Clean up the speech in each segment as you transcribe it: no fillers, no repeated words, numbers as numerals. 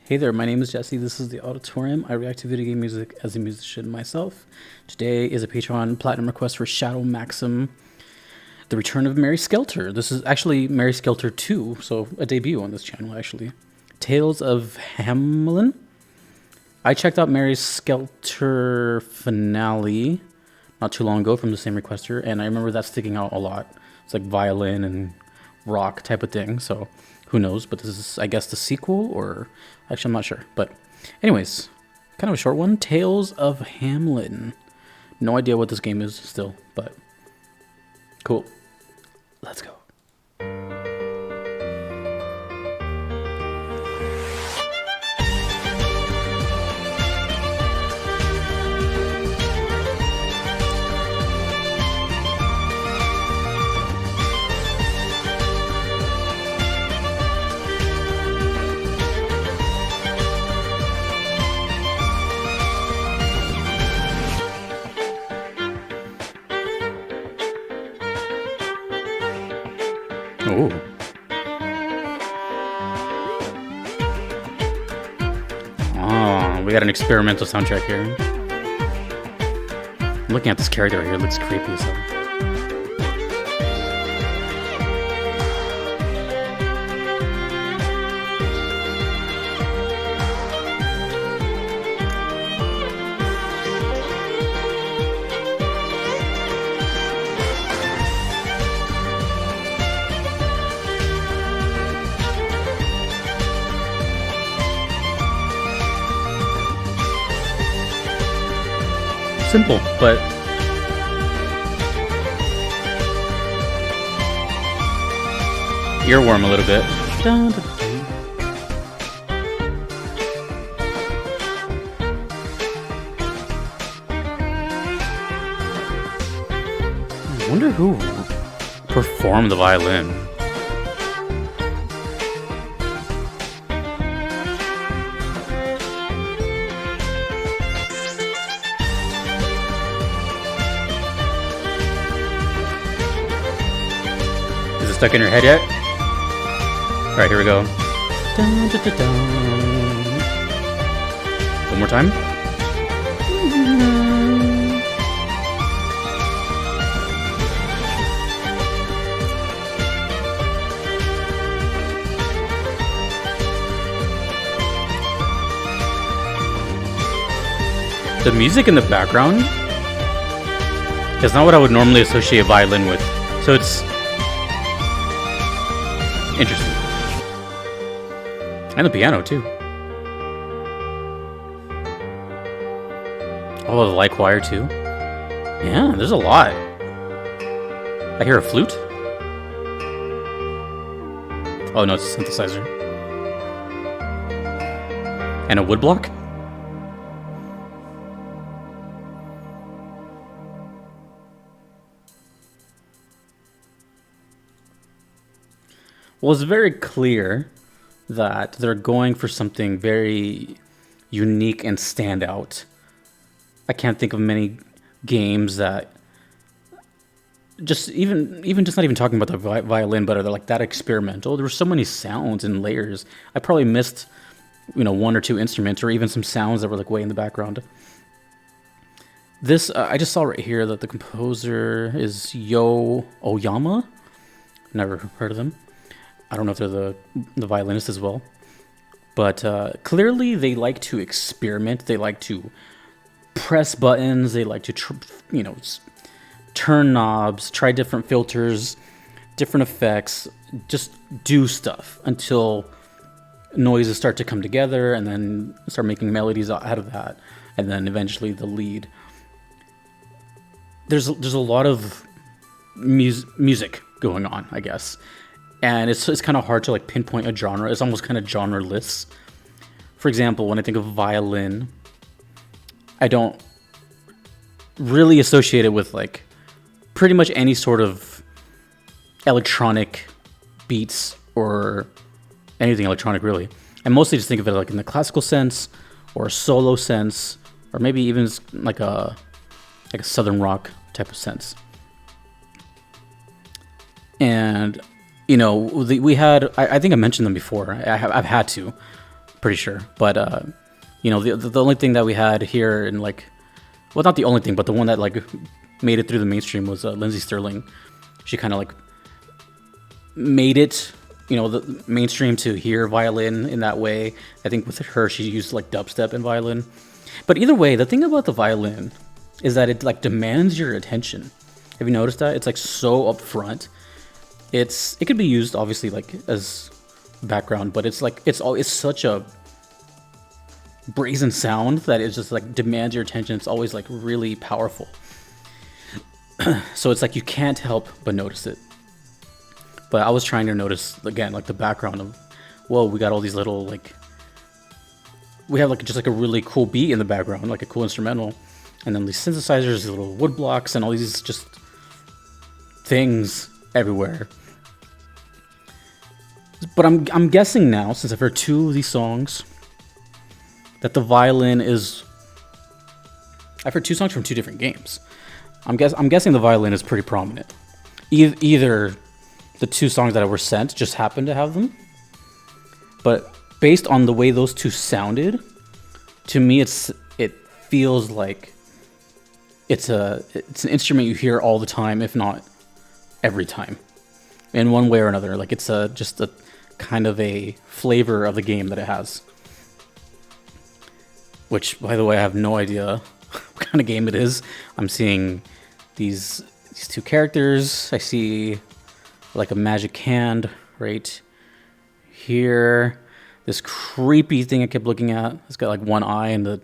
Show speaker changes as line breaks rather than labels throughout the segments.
Hey there, my name is Jesse. This is the Auditorium. I react to video game music as a musician myself. Today is a Patreon Platinum request for Shadow Maxim, The Return of Mary Skelter. This is actually Mary Skelter 2, so a debut on this channel, actually. Tales of Hameln. I checked out Mary Skelter finale not too long ago from the same requester, and I remember that sticking out a lot. It's like violin and rock type of thing, so who knows, but this is, I guess, the sequel, or actually I'm not sure. But anyways, kind of a short one. Tales of Hameln. No idea what this game is still, but cool. Let's go. Oh. Oh, we got an experimental soundtrack here. I'm looking at this character right here, it looks creepy as hell. Simple, but earworm a little bit. Dun, dun, dun. I wonder who performed the violin. Is it stuck in your head yet? Alright, here we go. Dun, dun, dun, dun. One more time. The music in the background is not what I would normally associate violin with, so it's interesting. And the piano, too. Oh, the light choir, too. Yeah, there's a lot. I hear a flute. Oh, no, it's a synthesizer. And a woodblock. Well, it's very clear that they're going for something very unique and standout. I can't think of many games that just not even talking about the violin, but are like that experimental. There were so many sounds and layers. I probably missed, one or two instruments or even some sounds that were like way in the background. This I just saw right here that the composer is Yo Oyama. Never heard of them. I don't know if they're the violinist as well, but clearly they like to experiment. They like to press buttons. They like to, turn knobs, try different filters, different effects, just do stuff until noises start to come together and then start making melodies out of that. And then eventually the lead. There's a lot of music going on, I guess. And it's kind of hard to like pinpoint a genre. It's almost kind of genre-less. For example, when I think of violin, I don't really associate it with like pretty much any sort of electronic beats or anything electronic really. I mostly just think of it like in the classical sense or a solo sense, or maybe even like a southern rock type of sense. And we had, I think I mentioned them before. I've had to pretty sure. But the only thing that we had here in like, well, not the only thing, but the one that like made it through the mainstream was Lindsey Sterling. She kind of like made it, the mainstream to hear violin in that way. I think with her, she used like dubstep and violin. But either way, the thing about the violin is that it like demands your attention. Have you noticed that? It's like so upfront. It could be used obviously like as background, but it's such a brazen sound that it just like demands your attention. It's always like really powerful. So it's like you can't help but notice it. But I was trying to notice again like the background of, whoa, we got all these little like, we have like just like a really cool beat in the background, like a cool instrumental, and then these synthesizers, these little wood blocks, and all these just things everywhere. But I'm guessing now, since I've heard two of these songs, that the violin is. I've heard two songs from two different games. I'm guessing the violin is pretty prominent. Either the two songs that were sent just happened to have them, but based on the way those two sounded, to me it feels like it's an instrument you hear all the time, if not every time, in one way or another. Like it's just a kind of a flavor of the game that it has. Which, by the way, I have no idea what kind of game it is. I'm seeing these two characters. I see like a magic hand right here. This creepy thing I kept looking at. It's got like one eye and the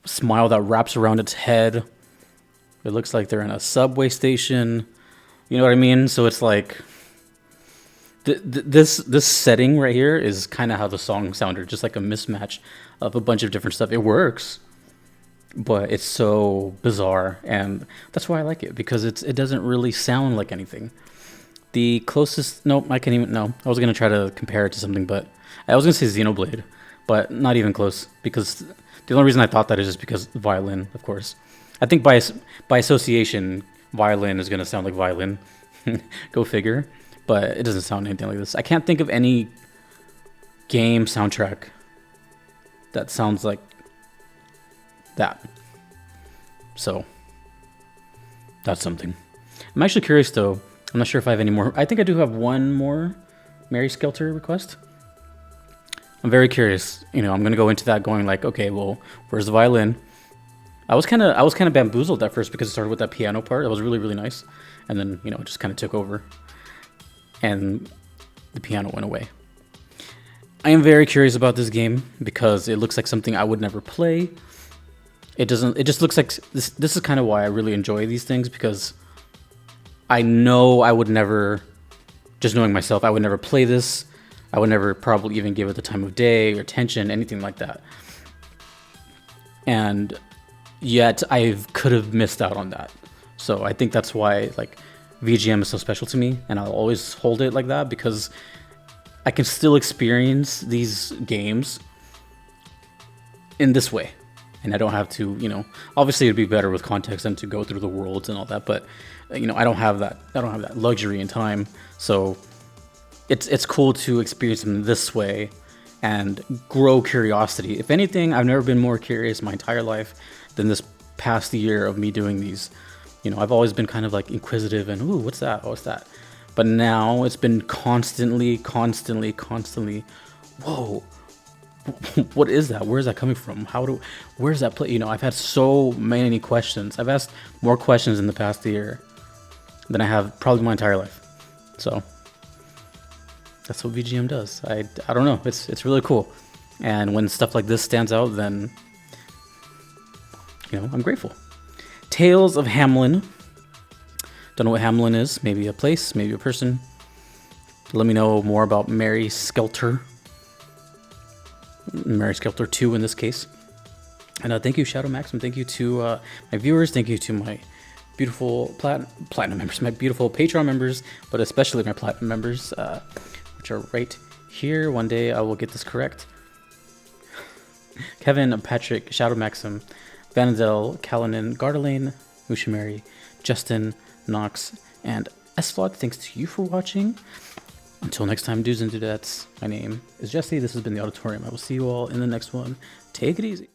smile that wraps around its head. It looks like they're in a subway station. You know what I mean? So it's like this setting right here is kind of how the song sounded, just like a mismatch of a bunch of different stuff. It works, but it's so bizarre, and that's why I like it, because it doesn't really sound like anything. The closest, nope, I can't even, no. I was gonna try to compare it to something, but I was gonna say Xenoblade, but not even close, because the only reason I thought that is just because violin, of course. I think by association, violin is gonna sound like violin. Go figure. But it doesn't sound anything like this. I can't think of any game soundtrack that sounds like that. So that's something. I'm actually curious though. I'm not sure if I have any more. I think I do have one more Mary Skelter request. I'm very curious. I'm gonna go into that going like, okay, well, where's the violin? I was kind of bamboozled at first because it started with that piano part. That was really, really nice, and then it just kind of took over, and the piano went away. I am very curious about this game because it looks like something I would never play. It just looks like this is kind of why I really enjoy these things, because I know I would never, just knowing myself, I would never play this. I would never probably even give it the time of day or attention, anything like that. And yet I could have missed out on that. So I think that's why like VGM is so special to me, and I'll always hold it like that, because I can still experience these games in this way, and I don't have to, obviously it'd be better with context than to go through the worlds and all that, but I don't have that luxury in time. So it's cool to experience them this way and grow curiosity. If anything, I've never been more curious my entire life than this past year of me doing these. I've always been kind of like inquisitive and, ooh, what's that? Oh, what's that? But now it's been constantly, whoa, what is that? Where is that coming from? Where's that play? I've had so many questions. I've asked more questions in the past year than I have probably my entire life. So that's what VGM does. I don't know. It's really cool. And when stuff like this stands out, then, I'm grateful. Tales of Hameln. Don't know what Hameln is. Maybe a place, maybe a person. Let me know more about Mary Skelter. Mary Skelter 2 in this case. And thank you, Shadow Maxim. Thank you to my viewers. Thank you to my beautiful platinum members, my beautiful Patreon members, but especially my platinum members, which are right here. One day I will get this correct. Kevin, Patrick, Shadow Maxim, Vanadel, Callanan, Gardelane, Mushamari, Justin, Knox, and Esflog. Thanks to you for watching. Until next time, dudes and dudettes, my name is Jesse. This has been the Auditorium. I will see you all in the next one. Take it easy.